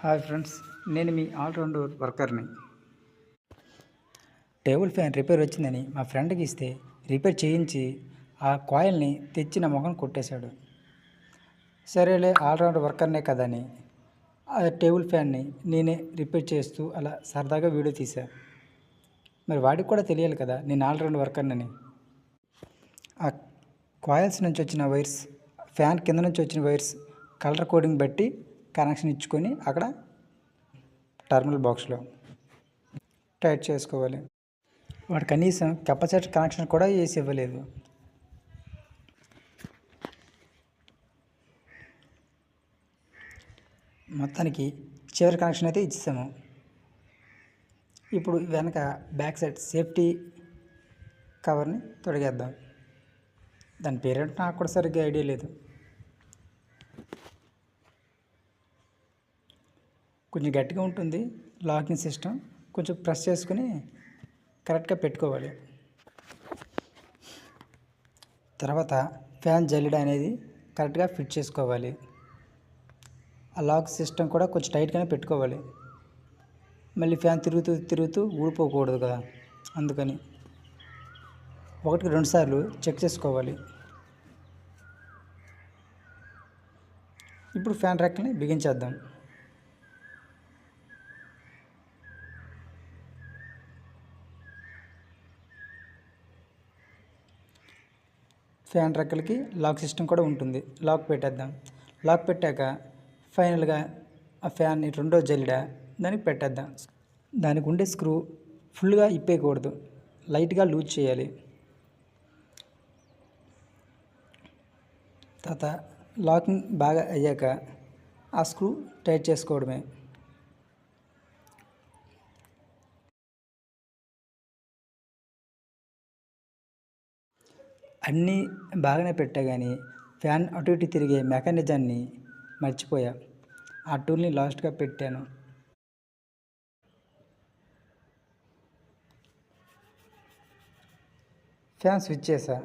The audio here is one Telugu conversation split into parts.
హాయ్ ఫ్రెండ్స్, నేను మీ ఆల్రౌండ్ వర్కర్ని. టేబుల్ ఫ్యాన్ రిపేర్ వచ్చిందని మా ఫ్రెండ్కి ఇస్తే రిపేర్ చేయించి ఆ కాయిల్ని తెచ్చి నా మొఖం కొట్టేశాడు. సరేలే, ఆల్రౌండ్ వర్కర్నే కదని ఆ టేబుల్ ఫ్యాన్ని నేనే రిపేర్ చేస్తూ అలా సరదాగా వీడియో తీశా. మరి వాడికి కూడా తెలియాలి కదా నేను ఆల్రౌండ్ వర్కర్నని. ఆ కాయిల్స్ నుంచి వచ్చిన వైర్స్, ఫ్యాన్ కింద నుంచి వచ్చిన వైర్స్ కలర్ కోడింగ్ బట్టి కనెక్షన్ ఇచ్చుకొని అక్కడ టర్మినల్ బాక్స్లో టైట్ చేసుకోవాలి. వాడు కనీసం కెపాసిటర్ కనెక్షన్ కూడా వేసి ఇవ్వలేదు. మొత్తానికి చివరి కనెక్షన్ అయితే ఇచ్చేసాము. ఇప్పుడు వెనక బ్యాక్ సైడ్ సేఫ్టీ కవర్ని తొడిగేద్దాం. దాని పేరేంటో నాకు కూడా సరిగ్గా ఐడియా లేదు. కొంచెం గట్టిగా ఉంటుంది లాకింగ్ సిస్టమ్. కొంచెం ప్రెస్ చేసుకుని కరెక్ట్గా పెట్టుకోవాలి. తర్వాత ఫ్యాన్ జల్లెడ అనేది కరెక్ట్గా ఫిట్ చేసుకోవాలి. ఆ లాక్ సిస్టమ్ కూడా కొంచెం టైట్గానే పెట్టుకోవాలి. మళ్ళీ ఫ్యాన్ తిరుగుతూ ఊడిపోకూడదు కదా, అందుకని 1-2 సార్లు చెక్ చేసుకోవాలి. ఇప్పుడు ఫ్యాన్ రెక్కల్ని బిగించేద్దాం. ఫ్యాన్ రెక్కలకి లాక్ సిస్టమ్ కూడా ఉంటుంది. లాక్ పెట్టేద్దాం. లాక్ పెట్టాక ఫైనల్గా ఆ ఫ్యాన్ని రెండో జల్లెడ దానికి పెట్టేద్దాం. దానికి ఉండే స్క్రూ ఫుల్గా ఇప్పేయకూడదు, లైట్గా లూజ్ చేయాలి. తర్వాత లాకింగ్ బాగా అయ్యాక ఆ స్క్రూ టైట్ చేసుకోవడమే. అన్నీ బాగానే పెట్టా కానీ ఫ్యాన్ అటు ఇటు తిరిగే మెకానిజాన్ని మర్చిపోయా. ఆ టూల్ని లాస్ట్గా పెట్టాను. ఫ్యాన్ స్విచ్ చేసా.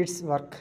It's work.